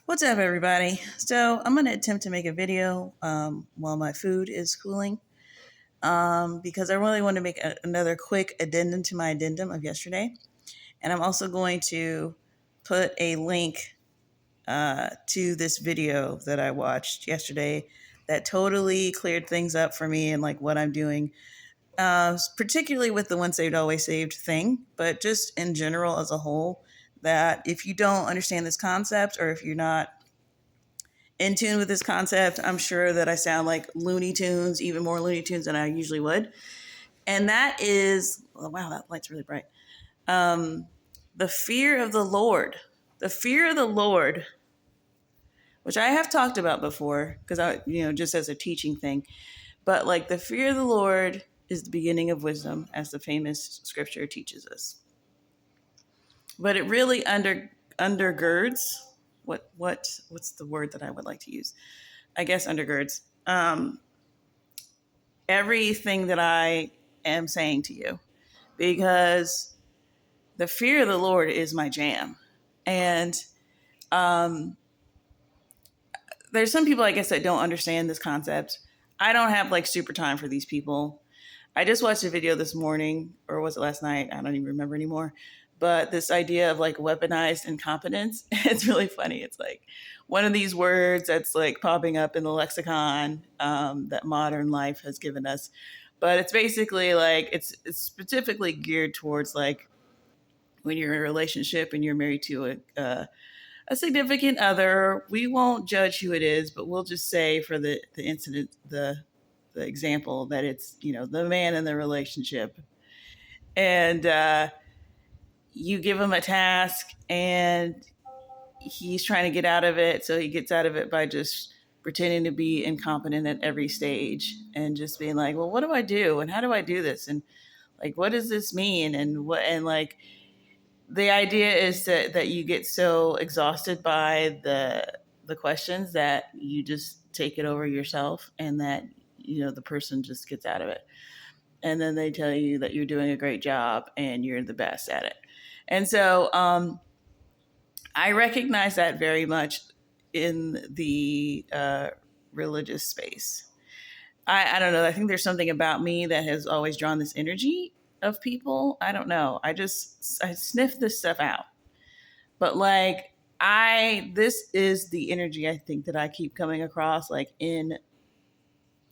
What's up, everybody? So I'm going to attempt to make a video while my food is cooling because I really want to make another quick addendum to my addendum of yesterday. And I'm also going to put a link to this video that I watched yesterday that totally cleared things up for me and like what I'm doing, particularly with the once saved, always saved thing, but just in general as a whole. That if you don't understand this concept or if you're not in tune with this concept, I'm sure that I sound like Looney Tunes, even more Looney Tunes than I usually would. And that is, oh, wow, that light's really bright. Um, the fear of the Lord. The fear of the Lord, which I have talked about before, because just as a teaching thing. But like the fear of the Lord is the beginning of wisdom, as the famous scripture teaches us. But it really undergirds what's the word that I would like to use? I guess undergirds everything that I am saying to you, because the fear of the Lord is my jam. And um, there's some people, I guess, that don't understand this concept. I don't have like super time for these people. I just watched a video this morning, or was it last night? I don't even remember anymore. But this idea of like weaponized incompetence, it's really funny. It's like one of these words that's like popping up in the lexicon that modern life has given us. But it's basically like it's specifically geared towards like when you're in a relationship and you're married to a significant other. We won't judge who it is, but we'll just say for the incident, the example that it's, the man in the relationship. And you give him a task and he's trying to get out of it. So he gets out of it by just pretending to be incompetent at every stage and just being like, well, what do I do? And how do I do this? And like, what does this mean? And like, the idea is that you get so exhausted by the questions that you just take it over yourself, and that the person just gets out of it, and then they tell you that you're doing a great job and you're the best at it. And so I recognize that very much in the religious space. I don't know. I think there's something about me that has always drawn this energy of people. I don't know. I sniff this stuff out. But like this is the energy I think that I keep coming across like in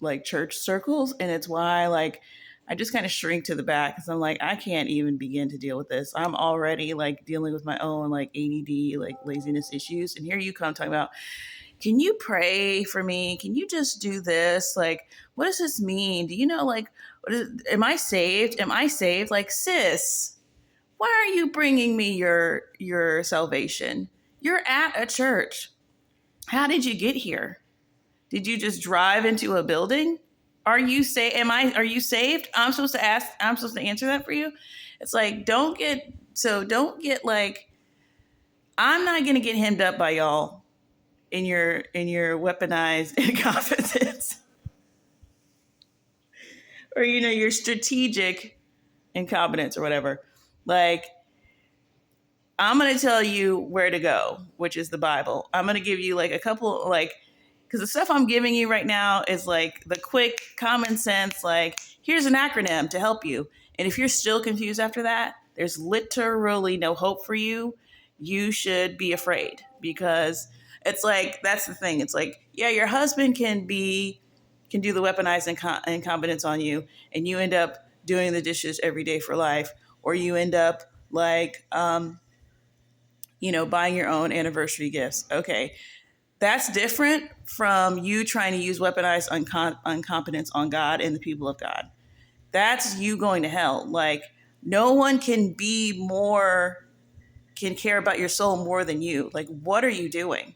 like church circles, and it's why like I just kind of shrink to the back because I'm like, I can't even begin to deal with this. I'm already like dealing with my own like ADD, like laziness issues, and here you come talking about, can you pray for me? Can you just do this? Like, what does this mean? Do you know, like, am I saved? Am I saved? Like, sis, why are you bringing me your salvation? You're at a church. How did you get here? Did you just drive into a building? Are you are you saved? I'm supposed to answer that for you. It's like, don't get like, I'm not going to get hemmed up by y'all in your weaponized incompetence or your strategic incompetence or whatever. Like, I'm going to tell you where to go, which is the Bible. I'm going to give you like a couple, like, because the stuff I'm giving you right now is like the quick common sense, like, here's an acronym to help you. And if you're still confused after that, there's literally no hope for you. You should be afraid, because it's like, that's the thing. It's like, yeah, your husband can do the weaponized incompetence on you, and you end up doing the dishes every day for life, or you end up like, buying your own anniversary gifts. Okay. That's different from you trying to use weaponized incompetence on God and the people of God. That's you going to hell. Like, no one can care about your soul more than you. Like, what are you doing?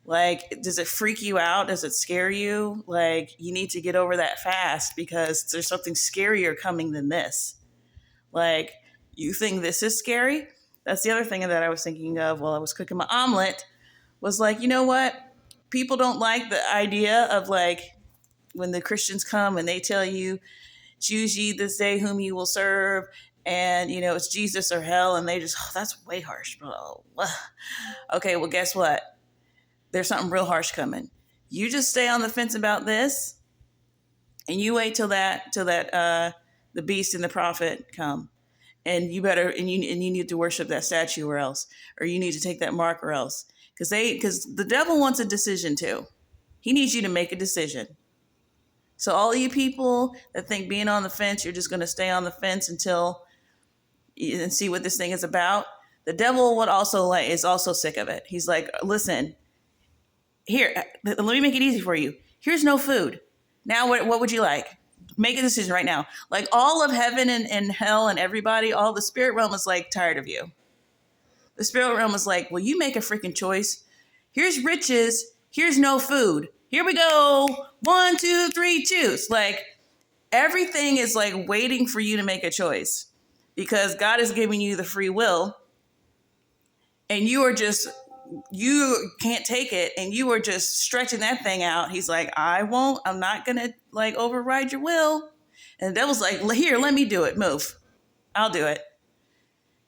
Like, does it freak you out? Does it scare you? Like, you need to get over that fast, because there's something scarier coming than this. Like, you think this is scary? That's the other thing that I was thinking of while I was cooking my omelet, was like, you know what? People don't like the idea of like when the Christians come and they tell you, choose ye this day whom you will serve. And, it's Jesus or hell. And they just, oh, that's way harsh, bro. Okay, well, guess what? there's something real harsh coming. You just stay on the fence about this, and you wait till the beast and the prophet come, and you need to worship that statue or else, or you need to take that mark or else, because the devil wants a decision too. He needs you to make a decision. So all you people that think being on the fence, you're just going to stay on the fence until and see what this thing is about. The devil is also sick of it. He's like, listen, here, let me make it easy for you. Here's no food. Now, what would you like? Make a decision right now. Like all of heaven and hell and everybody, all the spirit realm is like tired of you. The spirit realm is like, well, you make a freaking choice. Here's riches. Here's no food. Here we go. 1, 2, 3, choose. Like everything is like waiting for you to make a choice, because God is giving you the free will, and you can't take it, and you are just stretching that thing out. He's like, I'm not going to like override your will. And the devil's like, here, let me do it. Move. I'll do it.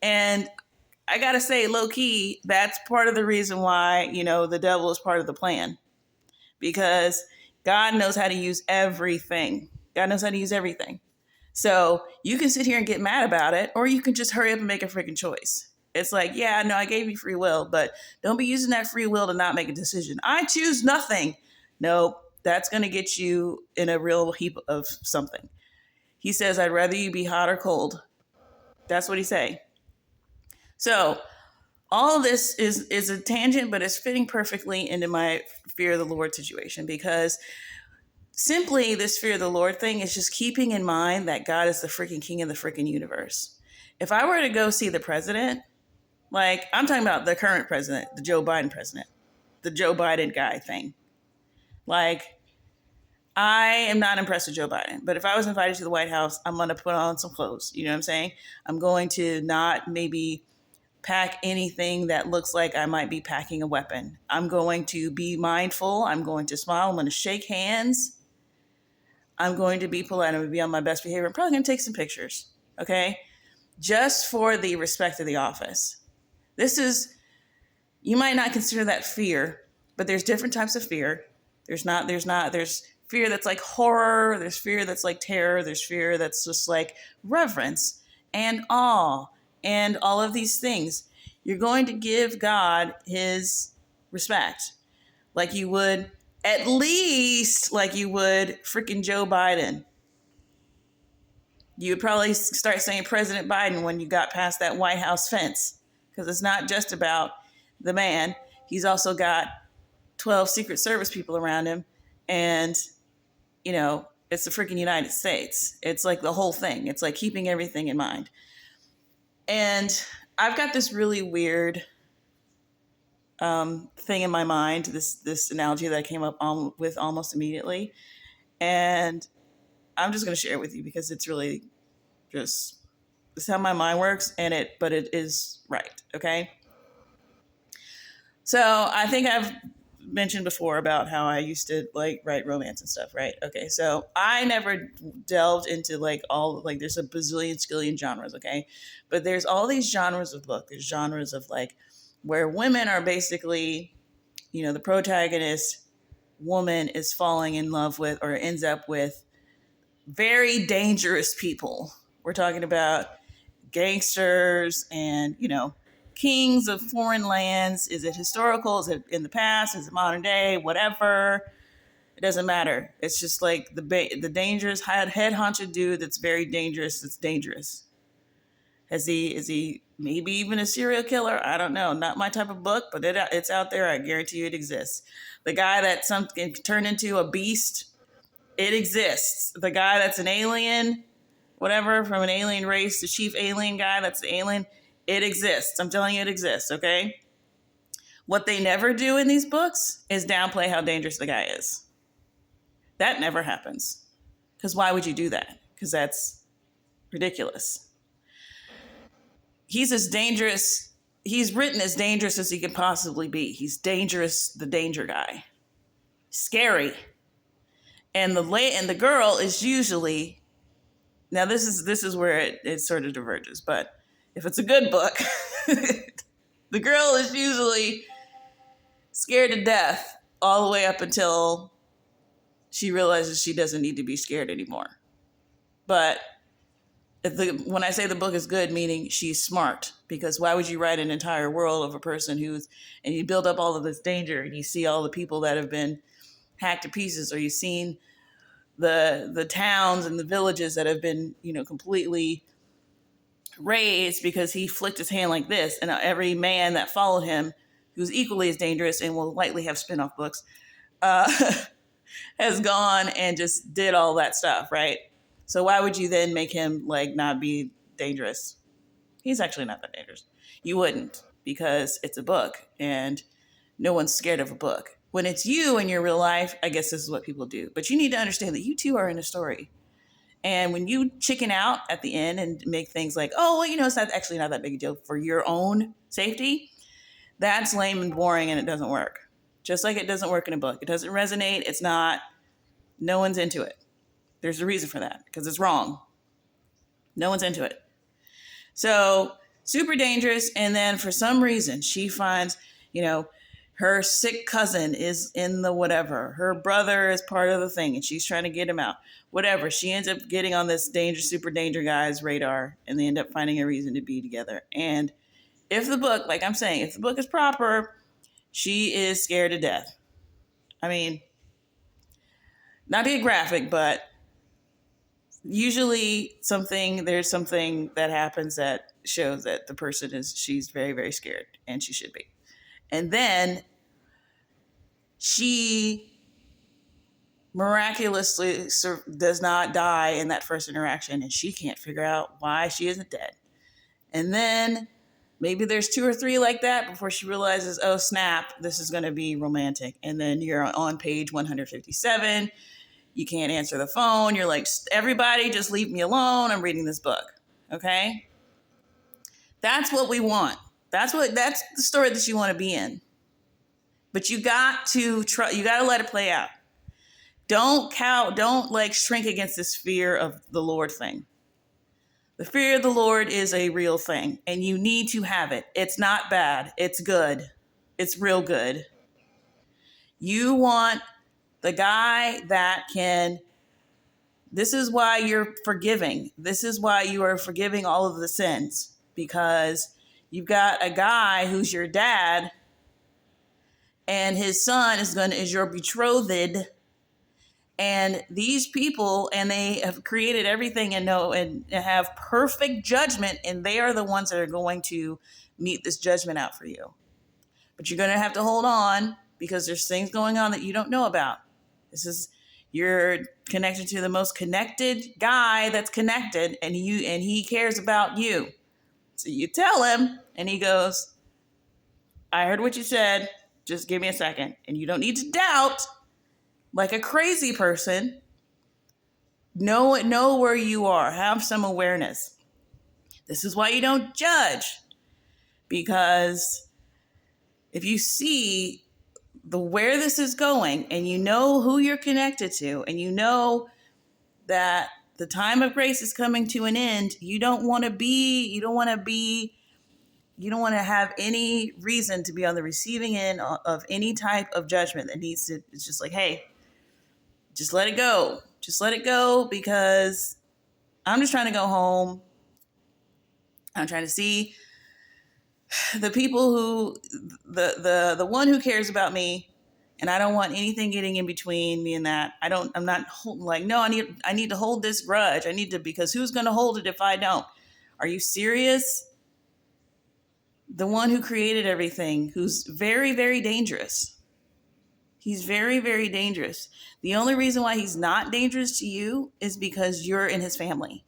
And I got to say, low key, that's part of the reason why, the devil is part of the plan, because God knows how to use everything. God knows how to use everything. So you can sit here and get mad about it, or you can just hurry up and make a freaking choice. It's like, yeah, no, I gave you free will, but don't be using that free will to not make a decision. I choose nothing. Nope, that's going to get you in a real heap of something. He says, I'd rather you be hot or cold. That's what he say. So all of this is a tangent, but it's fitting perfectly into my fear of the Lord situation, because simply this fear of the Lord thing is just keeping in mind that God is the freaking king of the freaking universe. If I were to go see the president, like I'm talking about the current president, the Joe Biden president, the Joe Biden guy thing. Like, I am not impressed with Joe Biden, but if I was invited to the White House, I'm going to put on some clothes. You know what I'm saying? I'm going to not maybe pack anything that looks like I might be packing a weapon. I'm going to be mindful. I'm going to smile. I'm going to shake hands. I'm going to be polite. I'm going to be on my best behavior. I'm probably going to take some pictures. Okay? Just for the respect of the office. You might not consider that fear, but there's different types of fear. There's fear that's like horror. There's fear that's like terror. There's fear that's just like reverence and awe and all of these things. You're going to give God his respect, like you would, at least like you would freaking Joe Biden. You would probably start saying President Biden when you got past that White House fence, because it's not just about the man. He's also got 12 Secret Service people around him. And, it's the freaking United States. It's like the whole thing. It's like keeping everything in mind. And I've got this really weird thing in my mind, this analogy that I came up with almost immediately. And I'm just going to share it with you because it's really just, this is how my mind works, but it is right. Okay. So I think I've mentioned before about how I used to like write romance and stuff, right? Okay. So I never delved into like there's a bazillion skillion genres. Okay. But there's all these genres of book. There's genres of like where women are basically, the protagonist woman is falling in love with or ends up with very dangerous people. We're talking about gangsters and, kings of foreign lands. Is it historical? Is it in the past? Is it modern day? Whatever. It doesn't matter. It's just like the dangerous head honcho dude that's very dangerous. That's dangerous. Is he maybe even a serial killer? I don't know. Not my type of book, but it's out there. I guarantee you it exists. The guy that can turn into a beast, it exists. The guy that's an alien, whatever, from an alien race, the chief alien guy that's the alien, it exists. I'm telling you it exists, okay? What they never do in these books is downplay how dangerous the guy is. That never happens. Because why would you do that? Because that's ridiculous. He's as dangerous, he's written as dangerous as he can possibly be. He's dangerous, the danger guy. Scary. And the girl is usually, now this is where it sort of diverges, but if it's a good book, the girl is usually scared to death all the way up until she realizes she doesn't need to be scared anymore. But when I say the book is good, meaning she's smart, because why would you write an entire world of a person and you build up all of this danger, and you see all the people that have been hacked to pieces, or you've seen the towns and the villages that have been, completely razed because he flicked his hand like this, and every man that followed him, who's equally as dangerous and will likely have spin-off books, uh, has gone and just did all that stuff, right? So why would you then make him not be dangerous? He's actually not that dangerous. You wouldn't, because it's a book and no one's scared of a book. When it's you in your real life, I guess this is what people do. But you need to understand that you too are in a story. And when you chicken out at the end and make things like, oh, well, it's actually not that big a deal for your own safety, that's lame and boring, and it doesn't work. Just like it doesn't work in a book. It doesn't resonate. It's not, no one's into it. There's a reason for that, because it's wrong. No one's into it. So super dangerous. And then for some reason, she finds, her sick cousin is in the whatever. Her brother is part of the thing, and she's trying to get him out. Whatever. She ends up getting on this super danger guy's radar, and they end up finding a reason to be together. And if the book, like I'm saying, if the book is proper, she is scared to death. I mean, not to get graphic, but usually there's something that happens that shows that the person she's very, very scared, and she should be. And then she miraculously does not die in that first interaction, and she can't figure out why she isn't dead. And then maybe there's 2 or 3 like that before she realizes, oh snap, this is going to be romantic. And then you're on page 157. You can't answer the phone. You're like, everybody just leave me alone. I'm reading this book. Okay? That's what we want. That's the story that you want to be in. But you got to let it play out. Don't shrink against this fear of the Lord thing. The fear of the Lord is a real thing, and you need to have it. It's not bad. It's good. It's real good. You want the guy that this is why you're forgiving. This is why you are forgiving all of the sins, because you've got a guy who's your dad, and his son is your betrothed. And these people, and they have created everything and have perfect judgment, and they are the ones that are going to mete this judgment out for you. But you're going to have to hold on, because there's things going on that you don't know about. You're connected to the most connected guy that's connected, and he cares about you. So you tell him, and he goes, I heard what you said. Just give me a second. And you don't need to doubt like a crazy person. Know where you are. Have some awareness. This is why you don't judge. Because if you see where this is going, and you know who you're connected to, and you know that the time of grace is coming to an end, you don't want to have any reason to be on the receiving end of any type of judgment it's just like, hey, just let it go. Just let it go, because I'm just trying to go home. I'm trying to see the people the one who cares about me, and I don't want anything getting in between me and that. I'm not like, no, I need to hold this grudge. Because who's going to hold it if I don't? Are you serious? The one who created everything, who's very, very dangerous. He's very, very dangerous. The only reason why he's not dangerous to you is because you're in his family.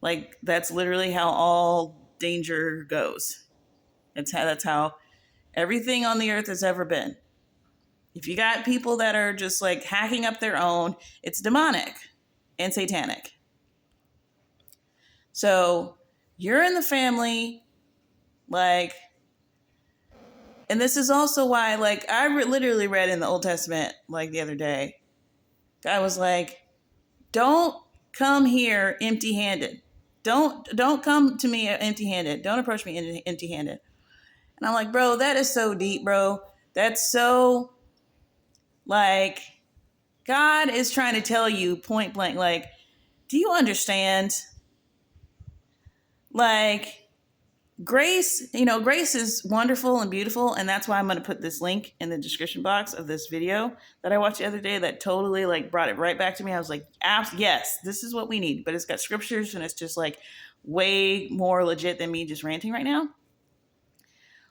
Like, that's literally how all danger goes. That's how everything on the earth has ever been. If you got people that are just like hacking up their own, it's demonic and satanic. So you're in the family, and this is also why, I literally read in the Old Testament, the other day, God was like, don't come here empty-handed. Don't come to me empty-handed. Don't approach me empty-handed. And I'm like, bro, that is so deep, bro. That's so, like, God is trying to tell you point blank, like, do you understand? Like, grace is wonderful and beautiful. And that's why I'm going to put this link in the description box of this video that I watched the other day that totally like brought it right back to me. I was like, yes, this is what we need. But it's got scriptures and it's just like way more legit than me just ranting right now.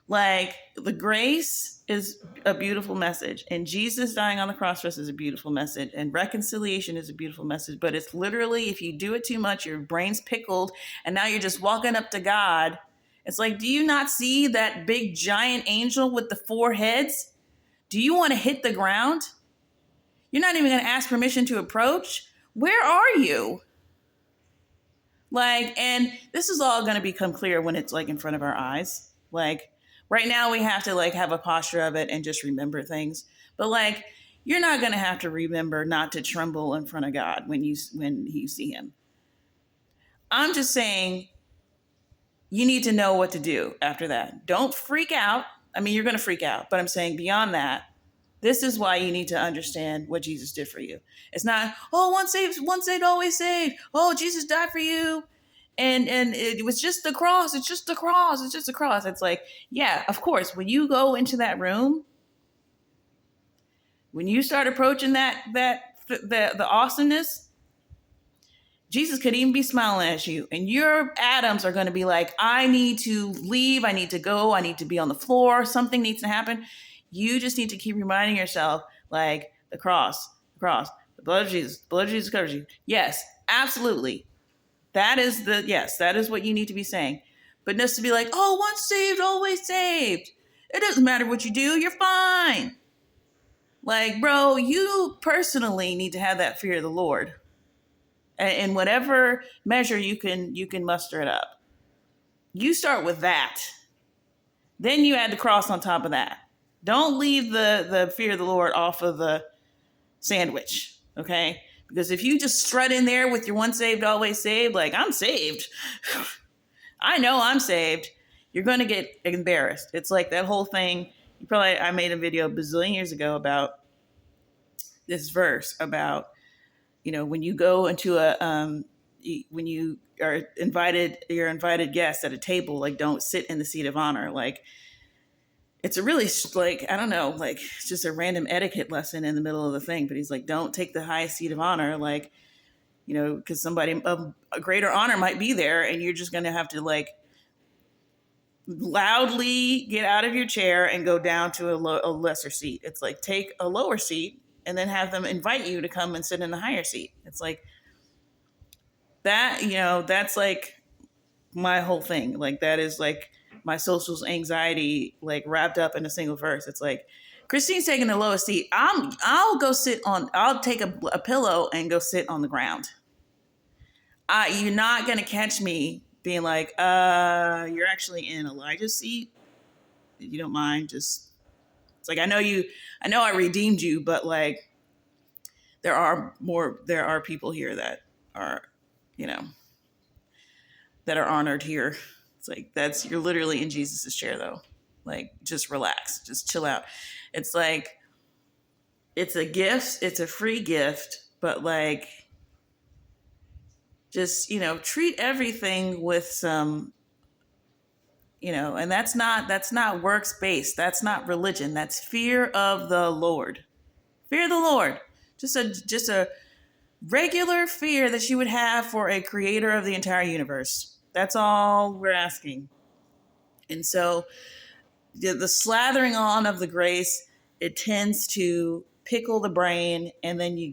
Like, the grace is a beautiful message, and Jesus dying on the cross for us is a beautiful message, and reconciliation is a beautiful message. But it's literally, if you do it too much, your brain's pickled, and now you're just walking up to God. It's like, do you not see that big giant angel with the 4 heads? Do you want to hit the ground? You're not even going to ask permission to approach? Where are you? Like, and this is all going to become clear when it's like in front of our eyes. Like, right now we have to like have a posture of it and just remember things. But like, you're not going to have to remember not to tremble in front of God when you see him. I'm just saying you need to know what to do after that. Don't freak out. I mean, you're going to freak out, but I'm saying beyond that, this is why you need to understand what Jesus did for you. It's not, oh, once saved, always saved. Oh, Jesus died for you. And it was just the cross. It's just the cross. It's just the cross. It's like, yeah, of course, when you go into that room, when you start approaching the awesomeness, Jesus could even be smiling at you. And your atoms are going to be like, I need to leave. I need to go. I need to be on the floor. Something needs to happen. You just need to keep reminding yourself, like, the cross, the blood of Jesus covers you. Yes, absolutely. That is what you need to be saying. But just to be like, oh, once saved, always saved. It doesn't matter what you do, you're fine. Like, bro, you personally need to have that fear of the Lord. In whatever measure you can muster it up. You start with that. Then you add the cross on top of that. Don't leave the fear of the Lord off of the sandwich, okay? Because if you just strut in there with your once saved, always saved, like, I'm saved. I know I'm saved. You're going to get embarrassed. It's like that whole thing. I made a video a bazillion years ago about this verse about, when you go into when you are you're invited guest at a table, like, don't sit in the seat of honor. Like, it's a really, like, I don't know, like, it's just a random etiquette lesson in the middle of the thing. But he's like, don't take the highest seat of honor, like, because somebody of a greater honor might be there, and you're just going to have to, like, loudly get out of your chair and go down to a lesser seat. It's like, take a lower seat and then have them invite you to come and sit in the higher seat. It's like that, that's like my whole thing. Like, that is like my social anxiety, like, wrapped up in a single verse. It's like, Christine's taking the lowest seat. I'll take a pillow and go sit on the ground. You're not going to catch me being like, you're actually in Elijah's seat. If you don't mind, just, it's like, I know I redeemed you, but like, there are people here that are, that are honored here. It's like, you're literally in Jesus's chair though. Like, just relax, just chill out. It's like, it's a gift, it's a free gift, but like, just, treat everything with some, and that's not works based. That's not religion. That's fear of the Lord. Fear of the Lord. Just a regular fear that you would have for a creator of the entire universe. That's all we're asking. And so the slathering on of the grace, it tends to pickle the brain, and then you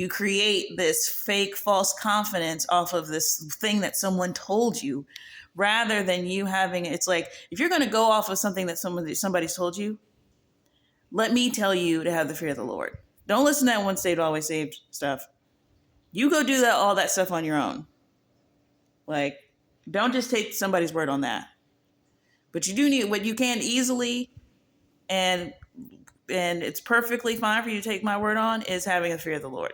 create this fake false confidence off of this thing that someone told you, rather than you having, it's like, if you're going to go off of something that somebody's told you, let me tell you to have the fear of the Lord. Don't listen to that once saved, always saved stuff. You go do all that stuff on your own. Like, don't just take somebody's word on that. But you do need what you can easily, and it's perfectly fine for you to take my word on, is having the fear of the Lord.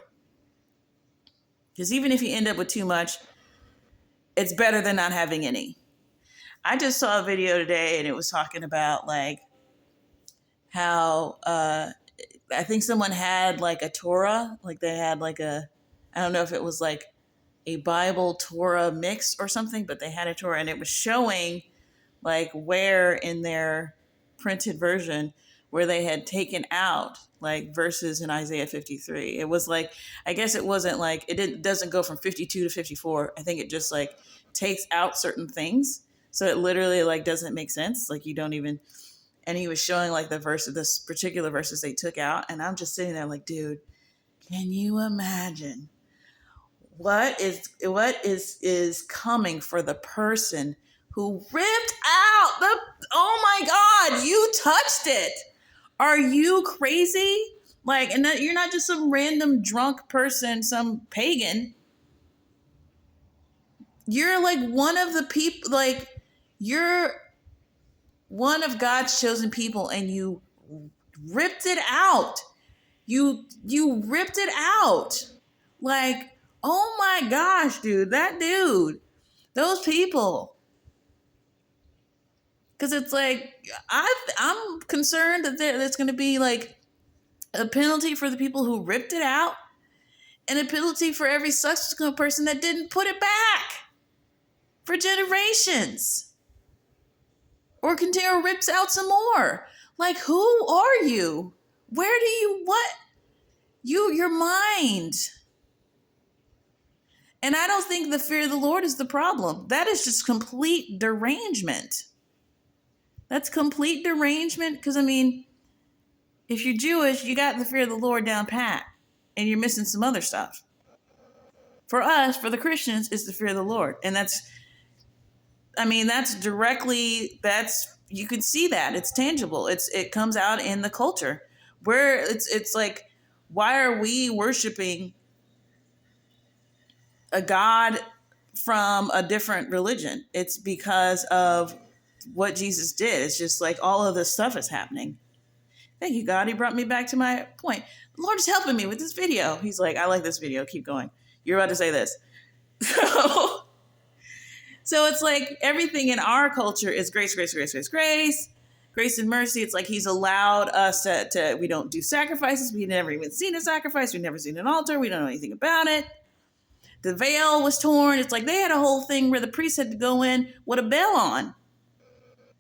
Because even if you end up with too much, it's better than not having any. I just saw a video today and it was talking about like how I think someone had like a Torah, like they had like a, I don't know if it was like a Bible Torah mix or something, but they had a Torah and it was showing like where in their printed version where they had taken out like verses in Isaiah 53. It was like, I guess it wasn't like doesn't go from 52 to 54. I think it just like takes out certain things. So it literally like doesn't make sense. Like you don't even, and he was showing like the verse of this particular verses they took out. And I'm just sitting there like, dude, can you imagine what is coming for the person who ripped out the, oh my God, you touched it. Are you crazy? Like, and that, you're not just some random drunk person, some pagan. You're like one of the people, like you're one of God's chosen people and you ripped it out. You ripped it out. Like, oh my gosh, dude, that dude, those people. Because it's like, I'm concerned that there's going to be like a penalty for the people who ripped it out and a penalty for every subsequent person that didn't put it back for generations or continue rips out some more. Like, who are you? Where do you, what? Your mind. And I don't think the fear of the Lord is the problem. That is just complete derangement. That's complete derangement. Because, I mean, if you're Jewish, you got the fear of the Lord down pat. And you're missing some other stuff. For us, for the Christians, it's the fear of the Lord. And that's directly, you can see that. It's tangible. It comes out in the culture. Where it's like, why are we worshiping a God from a different religion? It's because of what Jesus did. It's just like all of this stuff is happening. Thank you, God. He brought me back to my point. The Lord is helping me with this video. He's like, I like this video. Keep going. You're about to say this. So it's like everything in our culture is grace, grace, grace, grace, grace, grace and mercy. It's like he's allowed us to we don't do sacrifices. We've never even seen a sacrifice. We've never seen an altar. We don't know anything about it. The veil was torn. It's like they had a whole thing where the priest had to go in with a bell on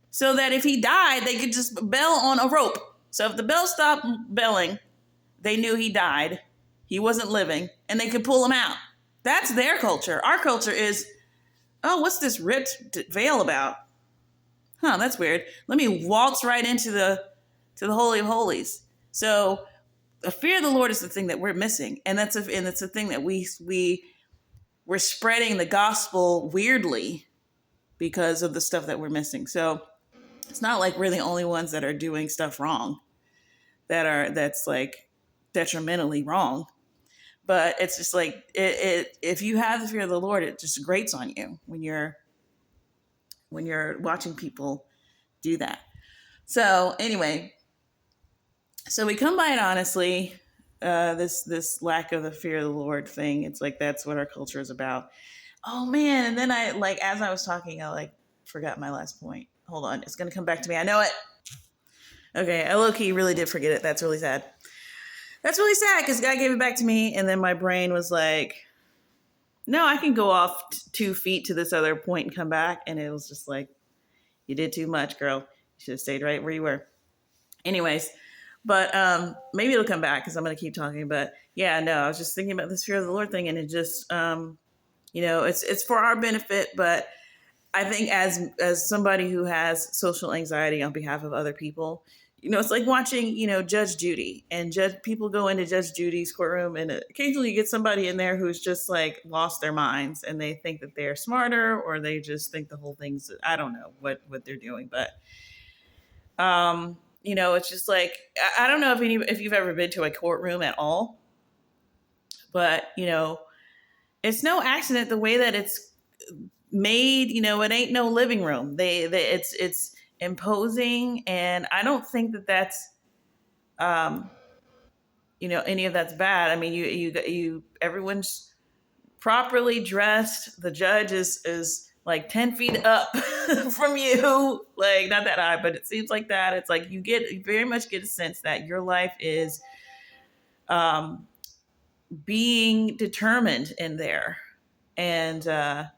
so that if he died, they could just bell on a rope. So if the bell stopped belling, they knew he died. He wasn't living, and they could pull him out. That's their culture. Our culture is, oh, what's this ripped veil about? Huh, that's weird. Let me waltz right into the Holy of Holies. So the fear of the Lord is the thing that we're missing, and it's a thing that we're spreading the gospel weirdly because of the stuff that we're missing. So it's not like we're the only ones that are doing stuff wrong, that's like detrimentally wrong. But it's just like if you have the fear of the Lord, it just grates on you when you're watching people do that. So anyway, so we come by it honestly. This lack of the fear of the Lord thing. It's like that's what our culture is about. Oh man! And then I like as I was talking, I like forgot my last point. Hold on, it's gonna come back to me. I know it. Okay, I low-key really did forget it. That's really sad. That's really sad because God gave it back to me, and then my brain was like, no, I can go off 2 feet to this other point and come back. And it was just like, you did too much, girl. You should have stayed right where you were. Anyways, but maybe it'll come back because I'm going to keep talking. But yeah, no, I was just thinking about this fear of the Lord thing, and it just, it's for our benefit, but I think as somebody who has social anxiety on behalf of other people, it's like watching, Judge Judy, and people go into Judge Judy's courtroom, and occasionally you get somebody in there who's just like lost their minds, and they think that they're smarter, or they just think the whole thing's, I don't know what they're doing, but it's just like, I don't know if you've ever been to a courtroom at all, but it's no accident the way that it's made. It ain't no living room. It's imposing, and I don't think that that's any of that's bad. I mean, you everyone's properly dressed. The judge is like 10 feet up from you. Like, not that high, but it seems like that. It's like you very much get a sense that your life is um, being determined in there. And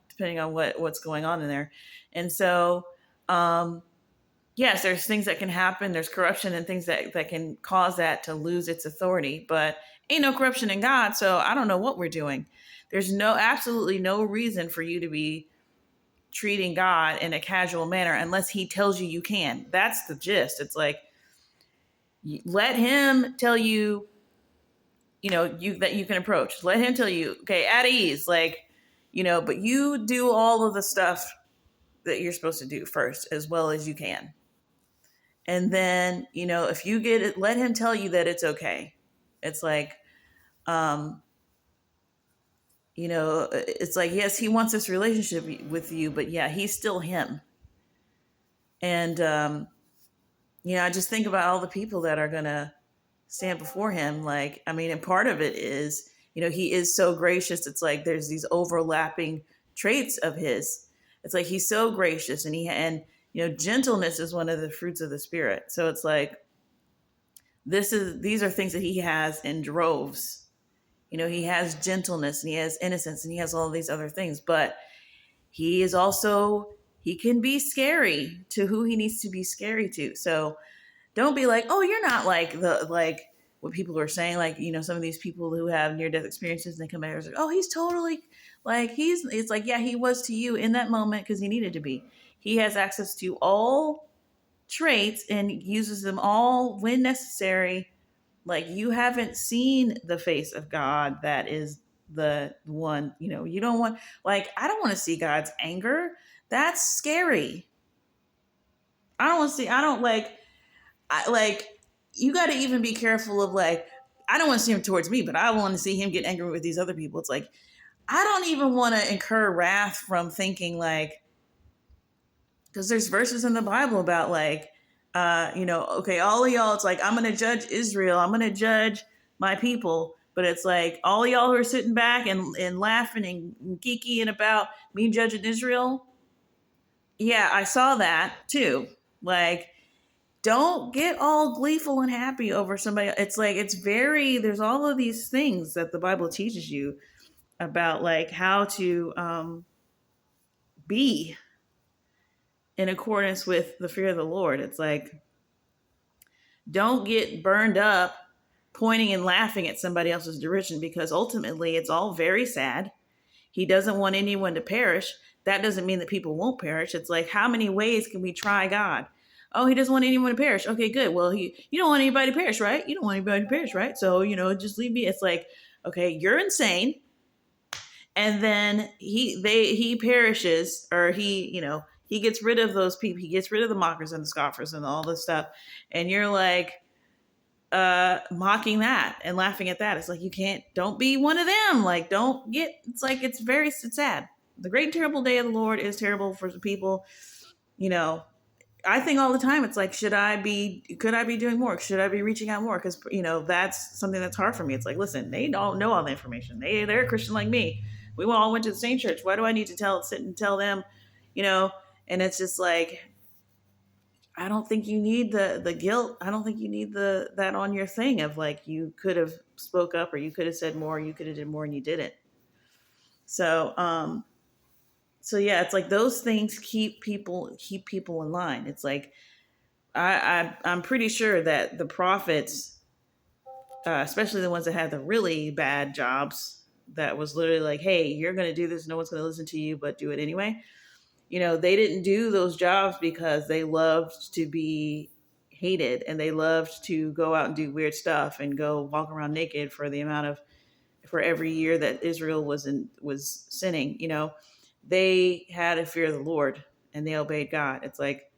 depending on what's going on in there. And so, yes, there's things that can happen. There's corruption and things that can cause that to lose its authority. But ain't no corruption in God, so I don't know what we're doing. There's absolutely no reason for you to be treating God in a casual manner unless he tells you you can. That's the gist. It's like, let him tell you, that you can approach. Let him tell you, okay, at ease, like, but you do all of the stuff that you're supposed to do first as well as you can. And then, if you get it, let him tell you that it's okay. It's like, it's like, yes, he wants this relationship with you, but yeah, he's still him. And, I just think about all the people that are going to stand before him. Like, I mean, and part of it is, he is so gracious. It's like there's these overlapping traits of his. It's like he's so gracious, and gentleness is one of the fruits of the spirit. So it's like these are things that he has in droves. He has gentleness and he has innocence and he has all these other things, but he can be scary to who he needs to be scary to. So don't be like, oh, you're not like what people are saying, like, some of these people who have near death experiences and they come back and say, oh, he's totally like, it's like, yeah, he was to you in that moment because he needed to be. He has access to all traits and uses them all when necessary. Like, you haven't seen the face of God that is the one, you don't want, like, I don't want to see God's anger. That's scary. I don't like, you got to even be careful of, like, I don't want to see him towards me, but I want to see him get angry with these other people. It's like, I don't even want to incur wrath from thinking, like, because there's verses in the Bible about, like, okay, all of y'all, it's like, I'm going to judge Israel. I'm going to judge my people. But it's like, all of y'all who are sitting back and laughing and geeking about me judging Israel. Yeah, I saw that too. Like, don't get all gleeful and happy over somebody. It's like, there's all of these things that the Bible teaches you about, like, how to be in accordance with the fear of the Lord. It's like, don't get burned up pointing and laughing at somebody else's derision, because ultimately it's all very sad. He doesn't want anyone to perish. That doesn't mean that people won't perish. It's like, how many ways can we try God? Oh, he doesn't want anyone to perish. Okay, good. Well, you don't want anybody to perish, right? You don't want anybody to perish, right? So, just leave me. It's like, okay, you're insane. And then he perishes, or he gets rid of those people. He gets rid of the mockers and the scoffers and all this stuff. And you're like, mocking that and laughing at that. It's like, don't be one of them. Like, it's like, it's sad. The great and terrible day of the Lord is terrible for the people. I think all the time, it's like, could I be doing more? Should I be reaching out more? Because, that's something that's hard for me. It's like, listen, they don't know all the information. They're a Christian like me. We all went to the same church. Why do I need to sit and tell them, and it's just like, I don't think you need the guilt. I don't think you need that on your thing of, like, you could have spoke up, or you could have said more, you could have did more, and you didn't. So, yeah, it's like those things keep people in line. It's like, I'm pretty sure that the prophets, especially the ones that had the really bad jobs, that was literally like, hey, you're going to do this, no one's going to listen to you, but do it anyway. They didn't do those jobs because they loved to be hated, and they loved to go out and do weird stuff and go walk around naked for every year that Israel was sinning. They had a fear of the Lord and they obeyed God. It's like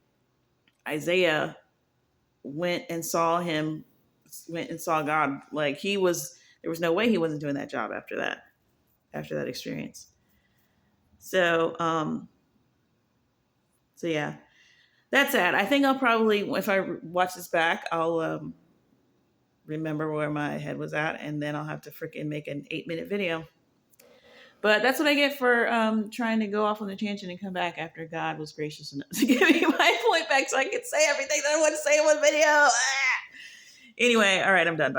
Isaiah went and saw God. Like, there was no way he wasn't doing that job after that experience. So, yeah, that's sad. I think I'll probably, if I watch this back, I'll remember where my head was at, and then I'll have to freaking make an 8-minute video. But that's what I get for trying to go off on a tangent and come back after God was gracious enough to give me my point back so I could say everything that I want to say in one video. Anyway, all right, I'm done. Bye.